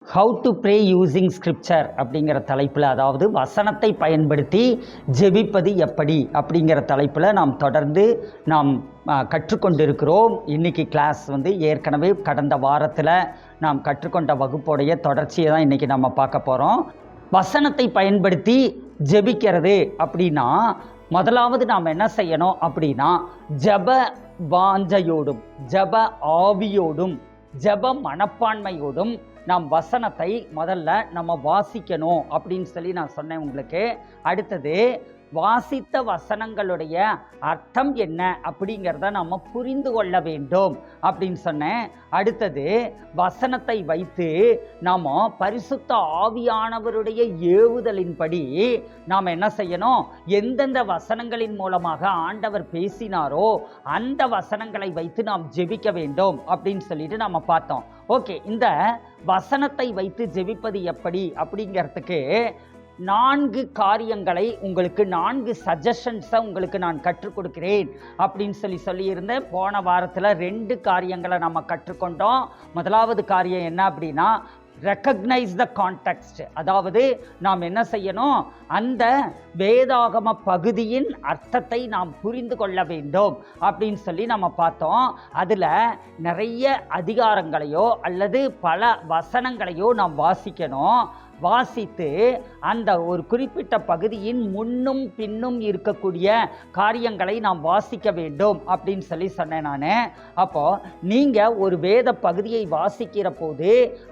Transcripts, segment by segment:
How to pray using scripture அப்படிங்கிற தலைப்பில், அதாவது வசனத்தை பயன்படுத்தி ஜெபிப்பது எப்படி அப்படிங்கிற தலைப்பில் நாம் தொடர்ந்து கற்றுக்கொண்டிருக்கிறோம். இன்றைக்கி கிளாஸ் ஏற்கனவே கடந்த வாரத்தில் நாம் கற்றுக்கொண்ட வகுப்புடைய தொடர்ச்சியை தான் இன்றைக்கி நம்ம பார்க்க போகிறோம். வசனத்தை பயன்படுத்தி ஜெபிக்கிறது அப்படின்னா முதலாவது நாம் என்ன செய்யணும் அப்படின்னா, ஜப வாஞ்சையோடும் ஜப ஆவியோடும் ஜப மனப்பான்மையோடும் நாம் வசனத்தை முதல்ல நம்ம வாசிக்கணும் அப்படின்னு சொல்லி நான் சொன்னேன் உங்களுக்கு. அடுத்தது வாசித்த வசனங்களுடைய அர்த்தம் என்ன அப்படிங்கிறத நம்ம புரிந்து கொள்ள வேண்டும் அப்படின்னு சொன்னேன். அடுத்தது வசனத்தை வைத்து நாம் பரிசுத்த ஆவியானவருடைய ஏவுதலின்படி நாம் என்ன செய்யணும், எந்தெந்த வசனங்களின் மூலமாக ஆண்டவர் பேசினாரோ அந்த வசனங்களை வைத்து நாம் ஜெபிக்க வேண்டும் அப்படின்னு சொல்லிட்டு நம்ம பார்த்தோம். ஓகே, இந்த வசனத்தை வைத்து ஜெபிப்பது எப்படி அப்படிங்கிறதுக்கு 4 காரியங்களை உங்களுக்கு 4 சஜஷன்ஸை உங்களுக்கு நான் கற்றுக் கொடுக்கிறேன் அப்படின்னு சொல்லியிருந்தேன். போன வாரத்தில் 2 காரியங்களை நம்ம கற்றுக்கொண்டோம். முதலாவது காரியம் என்ன அப்படின்னா, ரெக்கக்னைஸ் த கான்டெக்ஸ்ட். அதாவது நாம் என்ன செய்யணும், அந்த வேதாகம பகுதியின் அர்த்தத்தை நாம் புரிந்து கொள்ள வேண்டும் அப்படின்னு சொல்லி நம்ம பார்த்தோம். அதில் நிறைய அதிகாரங்களையோ அல்லது பல வசனங்களையோ நாம் வாசிக்கணும். வாசித்து அந்த ஒரு குறிப்பிட்ட பகுதியின் முன்னும் பின்னும் இருக்கக்கூடிய காரியங்களை நாம் வாசிக்க வேண்டும் அப்படின்னு சொல்லி சொன்னேன் நான். அப்போது நீங்கள் ஒரு வேத பகுதியை வாசிக்கிற போது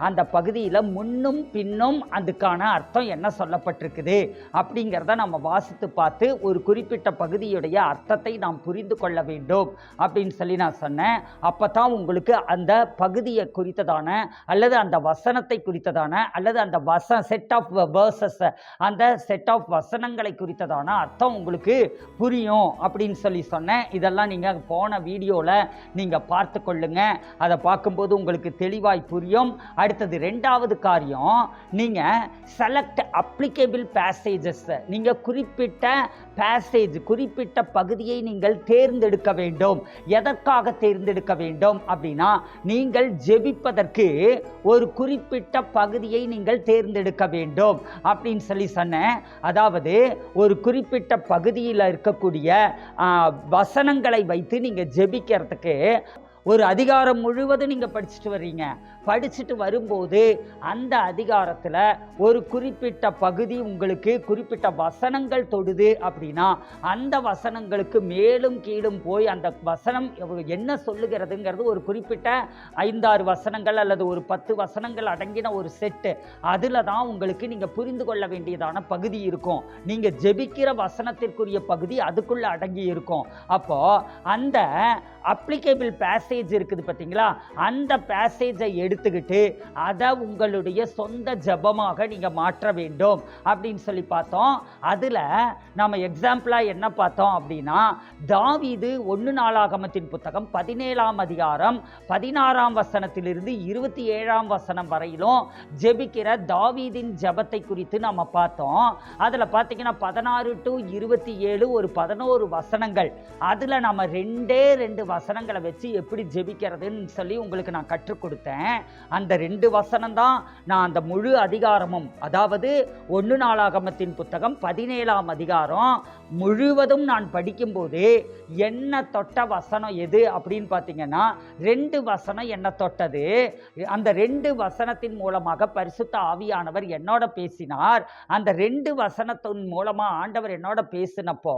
அந்த பகுதியில் முன்னும் பின்னும் அதுக்கான அர்த்தம் என்ன சொல்லப்பட்டிருக்குது அப்படிங்கிறத நம்ம வாசித்து பார்த்து ஒரு குறிப்பிட்ட பகுதியுடைய அர்த்தத்தை நாம் புரிந்து கொள்ள வேண்டும் அப்படின்னு சொல்லி நான் சொன்னேன். அப்போ தான் உங்களுக்கு அந்த பகுதியை குறித்ததான அல்லது அந்த வசனத்தை குறித்ததான அல்லது அந்த செட் ஆஃப் வேர்சஸ், அந்த செட் ஆஃப் வசனங்களை குறித்ததான அர்த்தம் உங்களுக்கு புரியும் அப்படின்னு சொல்லி சொன்னேன். இதெல்லாம் நீங்கள் போன வீடியோவில் நீங்கள் பார்த்து கொள்ளுங்க. அதை பார்க்கும்போது உங்களுக்கு தெளிவாய் புரியும். அடுத்தது 2வது காரியம், நீங்கள் செலக்ட் அப்ளிகேபிள் பேசேஜஸ். நீங்கள் குறிப்பிட்ட பேசேஜ், குறிப்பிட்ட பகுதியை நீங்கள் தேர்ந்தெடுக்க வேண்டும். எதற்காக தேர்ந்தெடுக்க வேண்டும் அப்படின்னா, நீங்கள் ஜெபிப்பதற்கு ஒரு குறிப்பிட்ட பகுதியை நீங்கள் தேர்ந்தெடுக்க வேண்டும் அப்படின்னு சொல்லி சொன்னேன். அதாவது ஒரு குறிப்பிட்ட பகுதியில் இருக்கக்கூடிய வசனங்களை வைத்து நீங்கள் ஜெபிக்கிறதுக்கு ஒரு அதிகாரம் முழுவதும் நீங்கள் படிச்சுட்டு வர்றீங்க. படிச்சுட்டு வரும்போது அந்த அதிகாரத்தில் ஒரு குறிப்பிட்ட பகுதி உங்களுக்கு குறிப்பிட்ட வசனங்கள் தொடுது அப்படின்னா அந்த வசனங்களுக்கு மேலும் கீழும் போய் அந்த வசனம் என்ன சொல்லுகிறதுங்கிறது ஒரு குறிப்பிட்ட 5-6 வசனங்கள் அல்லது ஒரு 10 வசனங்கள் அடங்கின ஒரு செட்டு. அதில் தான் உங்களுக்கு நீங்கள் புரிந்து கொள்ள வேண்டியதான பகுதி இருக்கும். நீங்கள் ஜெபிக்கிற வசனத்திற்குரிய பகுதி அதுக்குள்ளே அடங்கி இருக்கும். அப்போது அந்த அப்ளிகேபிள் பேசேஜ் இருக்குது பார்த்தீங்களா, அந்த பேசேஜை எடுத்துக்கிட்டு அதை உங்களுடைய சொந்த ஜபமாக நீங்கள் மாற்ற வேண்டும் அப்படின்னு சொல்லி பார்த்தோம். அதில் நம்ம எக்ஸாம்பிளாக என்ன பார்த்தோம் அப்படின்னா, தாவீது 1 நாளாகமத்தின் புத்தகம் 17ஆம் அதிகாரம் 16ஆம் வசனத்திலிருந்து 27ஆம் வசனம் வரையிலும் ஜெபிக்கிற தாவீதின் ஜபத்தை குறித்து நம்ம பார்த்தோம். அதில் பார்த்தீங்கன்னா 16 to 27 ஒரு 11 வசனங்கள். அதில் நம்ம 2 வசனங்களை வச்சு எப்படி ஜெபிக்கிறதுன்னு சொல்லி உங்களுக்கு நான் கற்றுக் கொடுத்தேன். அந்த 2 வசனம் தான் நான் அந்த முழு அதிகாரமும், அதாவது 1 நாளாகமத்தின் புத்தகம் 17ஆம் அதிகாரம் முழுவதும் நான் படிக்கும்போது என்ன தொட்ட வசனம் எது அப்படின்னு பார்த்தீங்கன்னா, 2 வசனம் என்ன தொட்டது. அந்த 2 வசனத்தின் மூலமாக பரிசுத்த ஆவியானவர் என்னோட பேசினார். அந்த 2 வசனத்தின் மூலமாக ஆண்டவர் என்னோட பேசினப்போ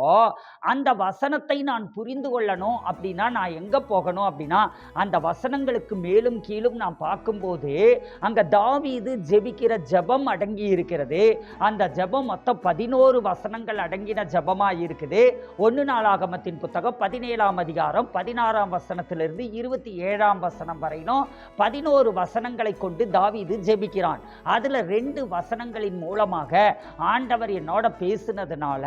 அந்த வசனத்தை நான் புரிந்து கொள்ளணும் அப்படின்னா நான் எங்கே போகணும் அப்படின்னா, அந்த வசனங்களுக்கு மேலும் கீழும் நான் பார்க்கும்போது அங்கே தாவீது ஜெபிக்கிற ஜபம் அடங்கி இருக்கிறது. அந்த ஜபம் மொத்தம் 11 வசனங்கள் அடங்கின ஜபமாக இருக்குது. 1 நாளாகமத்தின் புத்தகம் 17ஆம் அதிகாரம் 16ஆம் வசனத்திலிருந்து 27ஆம் வசனம் வரையிலும் 11 வசனங்களை கொண்டு தாவீது ஜெபிக்கிறான். அதில் 2 வசனங்களின் மூலமாக ஆண்டவர் என்னோட பேசினதுனால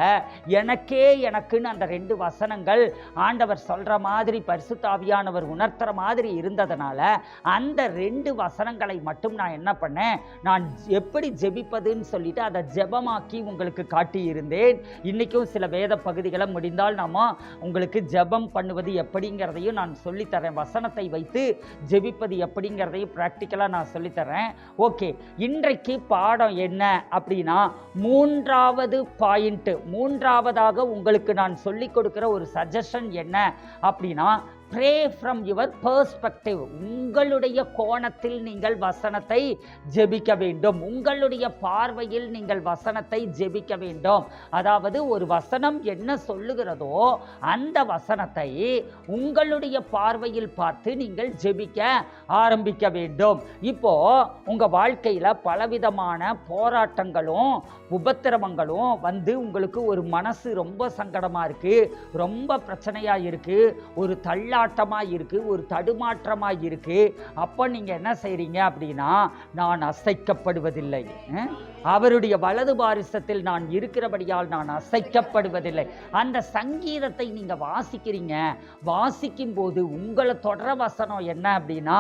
எனக்குன்னு அந்த 2 வசனங்கள் ஆண்டவர் சொல்கிற மாதிரி பரிசுத்த ஆவியானவர் உணர்த்துற மாதிரி இருந்ததுனால அந்த 2 வசனங்களை மட்டும் நான் என்ன பண்ணேன், நான் எப்படி ஜெபிப்பதுன்னு சொல்லிட்டு அதை ஜெபமாக்கி உங்களுக்கு காட்டியிருந்தேன். இன்றைக்கும் சில வேத பகுதிகளை முடிந்தால் நாம உங்களுக்கு ஜெபம் பண்ணுவது எப்படிங்கிறதையும் நான் சொல்லித்தரேன். வசனத்தை வைத்து ஜெபிப்பது எப்படிங்கிறதையும் ப்ராக்டிக்கலாக நான் சொல்லித்தரேன். ஓகே, இன்றைக்கு பாடம் என்ன அப்படின்னா, மூன்றாவதாக உங்களுக்கு நான் சொல்லிக் கொடுக்கிற ஒரு சஜஷன் என்ன அப்படின்னா, ப்ரே ஃப்ரம் யுவர் பெர்ஸ்பெக்டிவ். உங்களுடைய கோணத்தில் நீங்கள் வசனத்தை ஜெபிக்க வேண்டும். உங்களுடைய பார்வையில் நீங்கள் வசனத்தை ஜெபிக்க வேண்டும். அதாவது ஒரு வசனம் என்ன சொல்லுகிறதோ அந்த வசனத்தை உங்களுடைய பார்வையில் பார்த்து நீங்கள் ஜெபிக்க ஆரம்பிக்க வேண்டும். இப்போ உங்க வாழ்க்கையில பலவிதமான போராட்டங்களும் உபத்திரவங்களும் வந்து உங்களுக்கு ஒரு மனசு ரொம்ப சங்கடமா இருக்கு, ரொம்ப பிரச்சனையா இருக்கு, ஒரு தள்ளாட்டமாக இருக்குது, ஒரு தடுமாற்றமாக இருக்குது. அப்போ நீங்கள் என்ன செய்கிறீங்க அப்படின்னா, நான் அசைக்கப்படுவதில்லை, அவருடைய வலது பாரிசத்தில் நான் இருக்கிறபடியால் நான் அசைக்கப்படுவதில்லை. அந்த சங்கீதத்தை நீங்கள் வாசிக்கிறீங்க. வாசிக்கும் போது உங்களை தொடர வசனம் என்ன அப்படின்னா,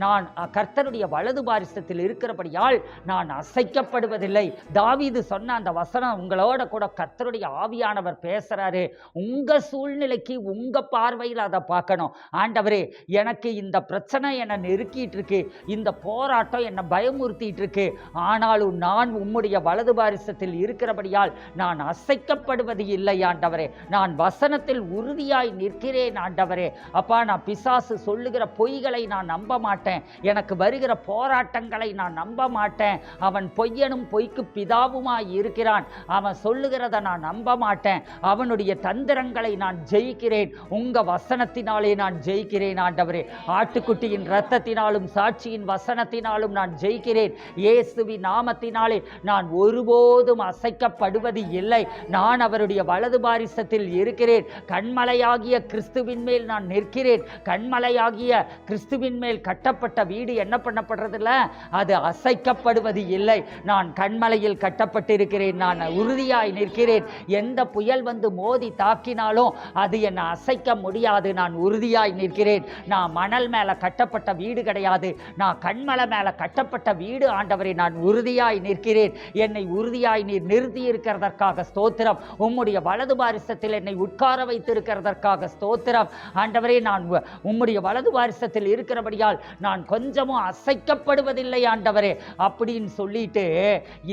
நான் கர்த்தருடைய வலது பாரிசத்தில் இருக்கிறபடியால் நான் அசைக்கப்படுவதில்லை. தாவீது சொன்ன அந்த வசனம் உங்களோட கூட கர்த்தருடைய ஆவியானவர் பேசுறாரு. உங்க சூழ்நிலைக்கு உங்க பார்வையில் அதை பார்க்கணும். ஆண்டவரே, எனக்கு இந்த பிரச்சனை என்னை நெருக்கிட்டு இருக்கு, இந்த போராட்டம் என்னை பயமுறுத்திட்டு இருக்கு, ஆனாலும் நான் உம்முடைய வலது பாரிசத்தில் இருக்கிறபடியால் நான் அசைக்கப்படுவது இல்லை ஆண்டவரே. நான் வசனத்தில் உறுதியாய் நிற்கிறேன் ஆண்டவரே. அப்பா, நான் பிசாசு சொல்லுகிற பொய்களை நான் நம்ப மாட்டேன். எனக்கு வருகிற போராட்டங்களை நான் நம்ப மாட்டேன். அவன் பொய்யனும் பொய்க்கு பிதாவுமாய் இருக்கிறான். அவன் சொல்லுகிறத நான் நம்ப மாட்டேன். அவனுடைய தந்திரங்களை நான் ஜெயிக்கிறேன். உங்க வசனத்தினாலே நான் ஜெயிக்கிறேன் ஆண்டவரே. ஆட்டுக்குட்டியின் இரத்தத்தினாலும் சாட்சியின் வசனத்தினாலும் நான் ஜெயிக்கிறேன். இயேசுவின் நாமத்தினாலே நான் ஒருபோதும் அசைக்கப்படுவது இல்லை. நான் அவருடைய வலது பாரிசத்தில் இருக்கிறேன். கண்மலையாகிய கிறிஸ்துவின் மேல் நான் நிற்கிறேன். கண்மலையாகிய கிறிஸ்துவின் மேல் கட்டப்பட்ட வீடு என்ன பண்ணப்படுறதில்ல, அது அசைக்கப்படுவது இல்லை. நான் கண்மலையில் கட்டப்பட்டிருக்கிறேன். நான் உறுதியாய் நிற்கிறேன். எந்த புயல் வந்து மோதி தாக்கினாலும் அது என்னை அசைக்க முடியாது. நான் உறுதியாய் நிற்கிறேன். நான் மணல் மேல கட்டப்பட்ட வீடு கிடையாது. நான் கண்மலை மேல கட்டப்பட்ட வீடு ஆண்டவரே. நான் உறுதியாய் நிற்கிறேன். என்னை உறுதியாய் நீர் நிறுத்தி இருக்கிறதற்காக ஸ்தோத்திரம். உம்முடைய வலது பாரிசத்தில் என்னை உட்கார வைத்திருக்கிறதற்காக ஸ்தோத்திரம் ஆண்டவரே. நான் உம்முடைய வலது பாரிசத்தில் இருக்கிறபடியால் நான் கொஞ்சமும் அசைக்கப்படுவதில்லை ஆண்டவரே அப்படின்னு சொல்லிட்டு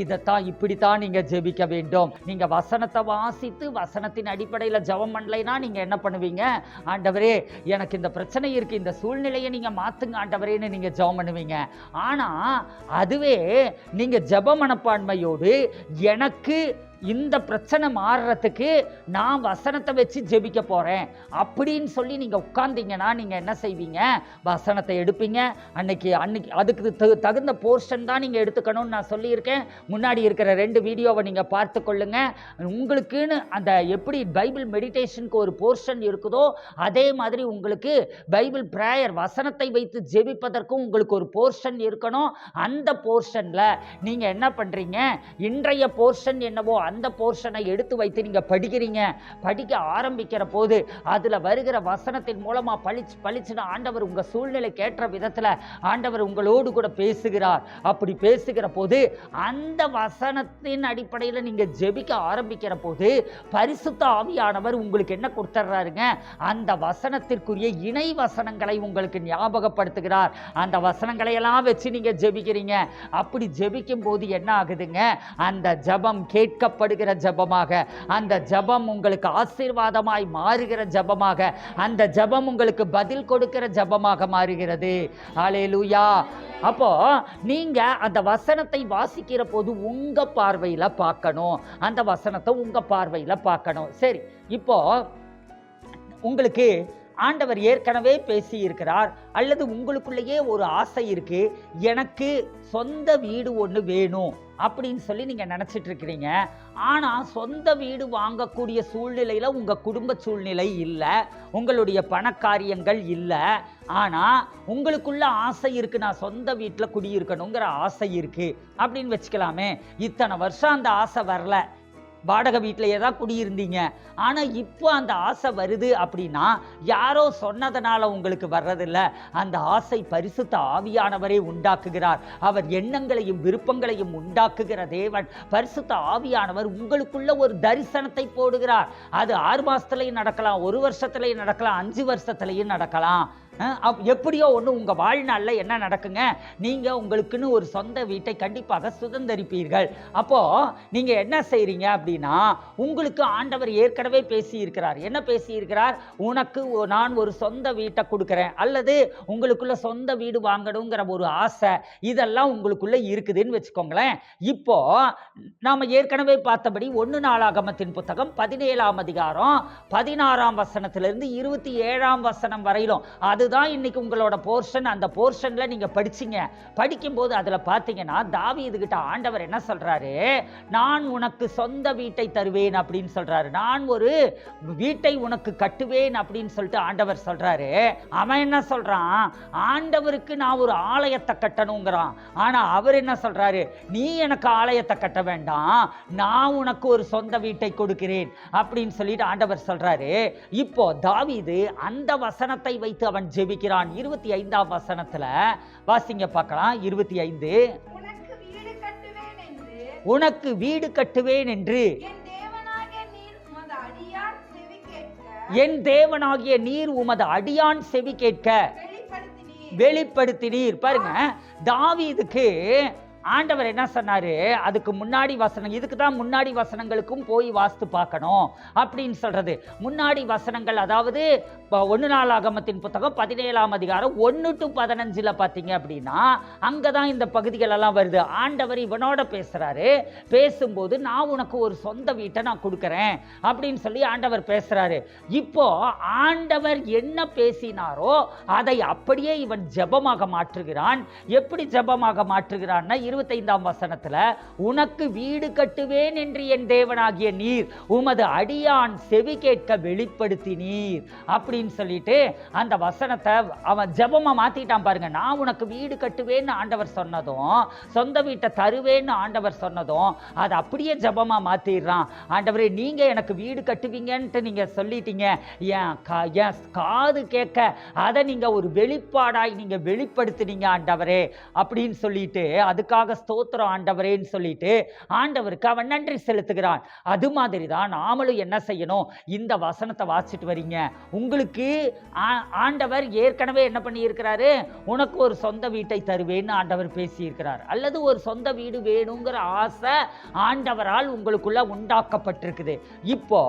இதைத்தான் இப்படித்தான் நீங்க ஜெபிக்க வேண்டும். நீங்க வசனத்தை வாசித்து வசனத்தின் அடிப்படையில் ஜெபம் பண்ணலைன்னா நீங்க என்ன பண்ணுவீங்க? ஆண்டவரே, எனக்கு இந்த பிரச்சனை இருக்கு, இந்த சூழ்நிலையை நீங்க மாத்துங்க ஆண்டவரேன்னு நீங்க ஜெபம் பண்ணுவீங்க. ஆனா அதுவே நீங்க ஜெப மனப்பான்மையோடு எனக்கு இந்த பிரச்சனை மாறுறதுக்கு நான் வசனத்தை வச்சு ஜெபிக்க போறேன் அப்படின்னு சொல்லி நீங்க உட்கார்ந்தீங்கன்னா நீங்க என்ன செய்வீங்க? வசனத்தை எடுப்பீங்க. அன்னைக்கு அதுக்கு தகுந்த போர்ஷன் தான் நீங்க எடுத்துக்கணும்னு நான் சொல்லியிருக்கேன். முன்னாடி இருக்கிற 2 வீடியோவை நீங்க பார்த்து கொள்ளுங்க. உங்களுக்குன்னு அந்த எப்படி பைபிள் மெடிடேஷனுக்கு ஒரு போர்ஷன் இருக்குதோ அதே மாதிரி உங்களுக்கு பைபிள் பிரேயர் வசனத்தை வைத்து ஜெபிப்பதற்கும் உங்களுக்கு ஒரு போர்ஷன் இருக்கணும். அந்த போர்ஷன்ல நீங்க என்ன பண்றீங்க? இன்றைய போர்ஷன் என்னவோ அந்த போர்ஷனை எடுத்து வைத்து நீங்க படிக்கிறீங்க. படிக்க ஆரம்பிக்கிற போது அதுல வருகிற வசனத்தின் மூலமா பளிச்சுன்னு ஆண்டவர் உங்க சூழ்நிலைக்கு ஏற்ற விதத்துல ஆண்டவர் உங்களோடு கூட பேசுகிறார். அப்படி பேசுகிற போது அந்த வசனத்தின் அடிப்படையில் நீங்க ஜெபிக்க ஆரம்பிக்கிற போது பரிசுத்த ஆவியானவர் உங்களுக்கு என்ன கொடுத்துறாருங்க? அந்த வசனத்திற்குரிய இணை வசனங்களை உங்களுக்கு ஞாபகப்படுத்துகிறார். அந்த வசனங்களை எல்லாம் வச்சு நீங்க ஜெபிக்கிறீங்க. அப்படி ஜெபிக்கும் போது என்ன ஆகுதுங்க? அந்த ஜெபம் கேட்கப்படுகிற ஜெபமாக, அந்த ஜெபம் உங்களுக்கு ஆசீர்வாதமாய் மாறுகிற ஜெபமாக, அந்த ஜெபம் உங்களுக்கு பதில் கொடுக்கிற ஜெபமாக மாறுகிறது. ஹல்லேலூயா. அப்போ நீங்க அந்த வசனத்தை வாசிக்கிற போது உங்க பார்வையில பார்க்கணும். அந்த வசனத்தை உங்க பார்வையில பார்க்கணும். சரி, இப்போ உங்களுக்கு ஆண்டவர் ஏற்கனவே பேசி இருக்கிறார், அல்லது உங்களுக்குள்ளேயே ஒரு ஆசை இருக்கு, எனக்கு சொந்த வீடு ஒன்று வேணும் அப்படின்னு சொல்லி நீங்க நினைச்சிட்டு இருக்கிறீங்க. ஆனா சொந்த வீடு வாங்கக்கூடிய சூழ்நிலையில உங்க குடும்ப சூழ்நிலை இல்லை, உங்களுடைய பணக்காரியங்கள் இல்லை. ஆனா உங்களுக்குள்ள ஆசை இருக்கு, நான் சொந்த வீட்டில் குடியிருக்கணுங்கிற ஆசை இருக்கு அப்படின்னு வச்சுக்கலாமே. இத்தனை வருஷம் அந்த ஆசை வரல, வாடகை வீட்டிலேயே தான் குடியிருந்தீங்க. ஆனால் இப்போ அந்த ஆசை வருது அப்படின்னா யாரோ சொன்னதனால உங்களுக்கு வர்றதில்ல. அந்த ஆசை பரிசுத்த ஆவியானவரே உண்டாக்குகிறார். அவர் எண்ணங்களையும் விருப்பங்களையும் உண்டாக்குகிற தேவன். பரிசுத்த ஆவியானவர் உங்களுக்குள்ள ஒரு தரிசனத்தை போடுகிறார். அது 6 மாசத்துலையும் நடக்கலாம், 1 வருஷத்துலையும் நடக்கலாம், 5 வருஷத்துலையும் நடக்கலாம். எப்படியோ ஒன்று உங்கள் வாழ்நாளில் என்ன நடக்குங்க, நீங்கள் உங்களுக்குன்னு ஒரு சொந்த வீட்டை கண்டிப்பாக சுதந்தரிப்பீர்கள். அப்போது நீங்கள் என்ன செய்கிறீங்க அப்படின்னா, உங்களுக்கு ஆண்டவர் ஏற்கனவே பேசியிருக்கிறார். என்ன பேசியிருக்கிறார்? உனக்கு நான் ஒரு சொந்த வீட்டை கொடுக்குறேன், அல்லது உங்களுக்குள்ள சொந்த வீடு வாங்கணுங்கிற ஒரு ஆசை இதெல்லாம் உங்களுக்குள்ள இருக்குதுன்னு வச்சுக்கோங்களேன். இப்போ நாம் ஏற்கனவே பார்த்தபடி 1 நாளாகமத்தின் புத்தகம் 17ஆம் அதிகாரம் 16ஆம் வசனத்திலிருந்து 27ஆம் வசனம் வரையிலும் அதுதான் இன்னைக்கு உங்களோட போர்ஷன். அந்த போர்ஷன்ல நீங்க படிச்சீங்க. படிக்கும்போது அதுல பாத்தீங்கன்னா தாவீதுகிட்ட ஆண்டவர் என்ன சொல்றாரு? நான் உனக்கு சொந்த வீட்டை தருவேன் அப்படின்னு சொல்றாரு. நான் ஒரு வீட்டை உனக்கு கட்டுவேன் அப்படின்னு சொல்லிட்டு ஆண்டவர் சொல்றாரு. அவன் என்ன சொல்றான்? ஆண்டவருக்கு நான் ஒரு ஆலயத்தை கட்டணுங்கிறான். ஆனா அவர் என்ன சொல்றாரு? நீ எனக்கு ஆலயத்தை கட்ட வேண்டாம், நான் உனக்கு ஒரு சொந்த வீட்டை கொடுக்கிறேன் அப்படின்னு சொல்லிட்டு ஆண்டவர் சொல்றாரு. இப்போ தாவீது அந்த வசனத்தை வைத்து அவன் ஜெபிக்கிறான். 25ஆம் வசனத்துல வாசிங்க பார்க்கலாம். 25 உனக்கு வீடு கட்டுவேன் என்று என் தேவனாகிய நீர் உமது அடியான் செவி கேட்க வெளிப்படுத்தினீர். பாருங்க, தாவீதுக்கு ஆண்டவர் என்ன சொன்னாரு? அதுக்கு முன்னாடி வசனம், இதுக்கு தான் முன்னாடி வசனங்களுக்கும் போய் வாஸ்து பார்க்கணும் அப்படின்னு சொல்றது. முன்னாடி வசனங்கள், அதாவது 1 நாளாகமத்தின் புத்தகம் 17ஆம் அதிகாரம் 1 to 15 பார்த்தீங்க அப்படின்னா அங்கதான் இந்த பகுதிகள் எல்லாம் வருது. ஆண்டவர் இவனோட பேசுறாரு. பேசும்போது நான் உனக்கு ஒரு சொந்த வீட்டை நான் கொடுக்குறேன் அப்படின்னு சொல்லி ஆண்டவர் பேசுறாரு. இப்போ ஆண்டவர் என்ன பேசினாரோ அதை அப்படியே இவன் ஜெபமாக மாற்றுகிறான். எப்படி ஜெபமாக மாற்றுகிறான்னா 25ஆம் வசனத்துல உனக்கு வீடு கட்டுவேன் என்று என் தேவனாகிய நீர் உமது அடியான் செவி கேட்க வெளிப்படுத்தினீர் அப்படின்னு சொல்லிட்டு அந்த வசனத்தை அவன் ஜெபமா மாத்திட்டான். பாருங்க, நான் உனக்கு வீடு கட்டுவேன்னு ஆண்டவர் சொன்னதும், சொந்த வீட்டை தருவேன்னு ஆண்டவர் சொன்னதும் அதை அப்படியே ஜெபமா மாத்திடுறான். ஆண்டவரே, நீங்க எனக்கு வீடு கட்டுவீங்கன்ட்டு நீங்க சொல்லிட்டீங்க, என் காது கேட்க அதை நீங்க ஒரு வெளிப்பாடாய் நீங்க வெளிப்படுத்தினீங்க ஆண்டவரே அப்படின்னு சொல்லிட்டு அதுக்காக ஸ்தோத்திரம் ஆண்டவரேன்னு சொல்லிட்டு ஆண்டவருக்கு அவன் நன்றி செலுத்துகிறான். அது மாதிரி தான் நாமளும் என்ன செய்யணும்? இந்த வசனத்தை வாசிட்டு வரீங்க. உங்களுக்கு ஆண்டவர் ஏற்கனவே என்ன பண்ணி இருக்கிறாரு? உனக்கு ஒரு சொந்த வீட்டை தருவேன்னு ஆண்டவர் பேசி இருக்கிறார். அல்லது ஒரு சொந்த வீடு வேணுங்கிற ஆசை ஆண்டவரால் உங்களுக்குள்ள உண்டாக்கப்பட்டிருக்குது. இப்போ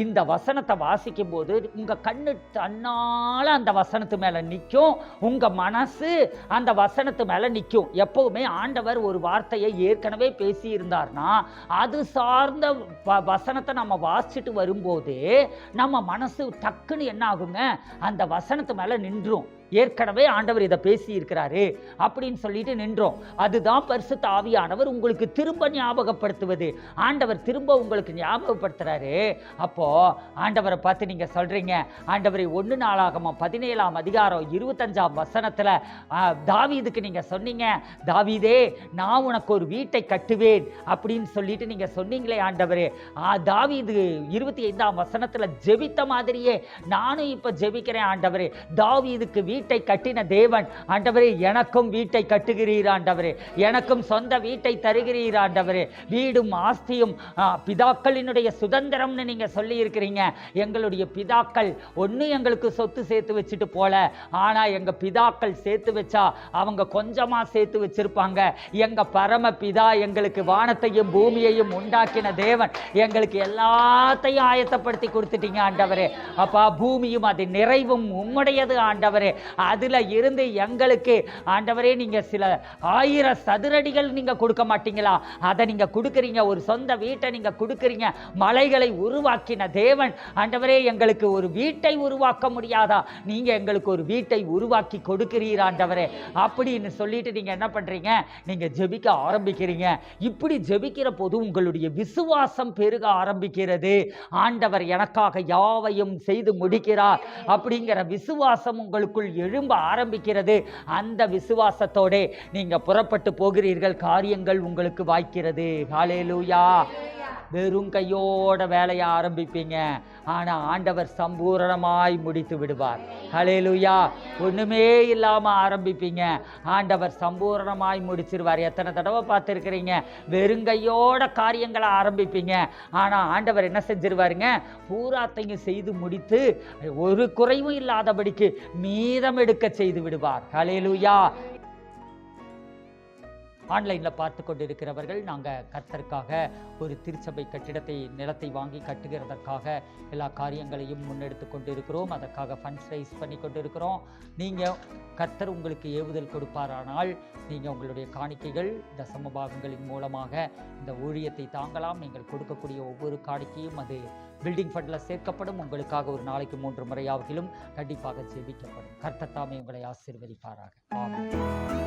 இந்த வசனத்தை வாசிக்கும் போது உங்க கண்ணு தன்னால அந்த வசனத்து மேல நிற்கும், உங்க மனசு அந்த வசனத்து மேல நிற்கும். எப்பவுமே ஆண்டவர் ஒரு வார்த்தையை ஏற்கனவே பேசி இருந்தார்னா அது சார்ந்த வசனத்தை நம்ம வாசிச்சுட்டு வரும்போது நம்ம மனசு டக்குன்னு என்ன ஆகுங்க? அந்த வசனத்து மேல நின்றும். ஏற்கனவே ஆண்டவர் இதை பேசி இருக்கிறாரு அப்படின்னு சொல்லிட்டு நின்றோம். அதுதான் பரிசுத்த ஆவியானவர் உங்களுக்கு திரும்ப ஞாபகப்படுத்துவது. ஆண்டவர் திரும்ப உங்களுக்கு ஞாபகப்படுத்துறாரு. அப்போ ஆண்டவரை பார்த்து நீங்க சொல்றீங்க, ஆண்டவரை 1 நாளாகமம் 17ஆம் அதிகாரம் 25ஆம் வசனத்துல தாவீதுக்கு நீங்க சொன்னீங்க, தாவீதே நான் உனக்கு ஒரு வீட்டை கட்டுவேன் அப்படின்னு சொல்லிட்டு நீங்க சொன்னீங்களே ஆண்டவரே. தாவீது 25ஆம் வசனத்துல ஜெபித்த மாதிரியே நானும் இப்ப ஜெபிக்கிறேன் ஆண்டவரே. தாவீதுக்கு வீட்டை கட்டின தேவன் ஆண்டவரே, எனக்கும் வீட்டை கட்டுகிறீர் ஆண்டவரே, எனக்கும் சொந்த வீட்டை தருகிறீர் ஆண்டவரே. வீடும் ஆஸ்தியும் பிதாக்களினுடைய சுதந்திரம்னு நீங்க சொல்லி இருக்கிறீங்க. எங்களுடைய பிதாக்கள் ஒண்ணு எங்களுக்கு சொத்து சேர்த்து வச்சுட்டு போல, ஆனா எங்க பிதாக்கள் சேர்த்து வச்சா அவங்க கொஞ்சமா சேர்த்து வச்சிருப்பாங்க. எங்க பரம பிதா எங்களுக்கு வானத்தையும் பூமியையும் உண்டாக்கின தேவன் எங்களுக்கு எல்லாத்தையும் ஆயத்தப்படுத்தி கொடுத்துட்டீங்க ஆண்டவரே. அப்பா, பூமியும் அது நிறைவும் உம்முடையது ஆண்டவரே. அதுல இருந்து எங்களுக்கு ஆண்டவரே நீங்க சில 1000 சதுரடிகள் நீங்க கொடுக்க மாட்டீங்களா? அதை நீங்க கொடுக்குறீங்க. ஒரு சொந்த வீட்டை நீங்க கொடுக்குறீங்க. மலைகளை உருவாக்கின தேவன் ஆண்டவரே, எங்களுக்கு ஒரு வீட்டை உருவாக்க முடியாதா? நீங்க எங்களுக்கு ஒரு வீட்டை உருவாக்கி கொடுக்கிறீர் ஆண்டவரே அப்படின்னு சொல்லிட்டு நீங்க என்ன பண்றீங்க? நீங்க ஜெபிக்க ஆரம்பிக்கிறீங்க. இப்படி ஜெபிக்கிற போது உங்களுடைய விசுவாசம் பெருக ஆரம்பிக்கிறது. ஆண்டவர் எனக்காக யாவையும் செய்து முடிக்கிறார் அப்படிங்கிற விசுவாசம் உங்களுக்குள் எழும்ப ஆரம்பிக்கிறது. அந்த விசுவாசத்தோட நீங்க புறப்பட்டு போகிறீர்கள். காரியங்கள் உங்களுக்கு வாய்க்கிறது. ஹல்லேலூயா. வெறும் கையோட வேலையை ஆரம்பிப்பீங்க, ஆனால் ஆண்டவர் சம்பூரணமாய் முடித்து விடுவார். ஹல்லேலூயா. ஒன்றுமே இல்லாமல் ஆரம்பிப்பீங்க, ஆண்டவர் சம்பூரணமாய் முடிச்சிருவார். எத்தனை தடவை பார்த்துருக்கிறீங்க, வெறுங்கையோட காரியங்களை ஆரம்பிப்பீங்க, ஆனால் ஆண்டவர் என்ன செஞ்சிருவாருங்க, பூராத்தையும் செய்து முடித்து ஒரு குறைவும் இல்லாதபடிக்கு மீதம் எடுக்க செய்து விடுவார். ஹல்லேலூயா. ஆன்லைனில் பார்த்து கொண்டு இருக்கிறவர்கள், நாங்கள் கர்த்தருக்காக ஒரு திருச்சபை கட்டிடத்தை, நிலத்தை வாங்கி கட்டுகிறதற்காக எல்லா காரியங்களையும் முன்னெடுத்து கொண்டு இருக்கிறோம். அதற்காக ஃபண்ட்ஸ் ரைஸ் பண்ணி கொண்டு இருக்கிறோம். நீங்கள் கர்த்தர் உங்களுக்கு ஏவுதல் கொடுப்பாரானால் நீங்கள் உங்களுடைய காணிக்கைகள், தசம பாகங்களின் மூலமாக இந்த ஊழியத்தை தாங்கலாம். நீங்கள் கொடுக்கக்கூடிய ஒவ்வொரு காணிக்கையும் அது பில்டிங் ஃபண்டில் சேர்க்கப்படும். உங்களுக்காக ஒரு நாளைக்கு 3 முறையாகிலும் கண்டிப்பாக ஜெபிக்கப்படும். கர்த்தர் தாமே உங்களை ஆசீர்வதிப்பாராக. ஆமென்.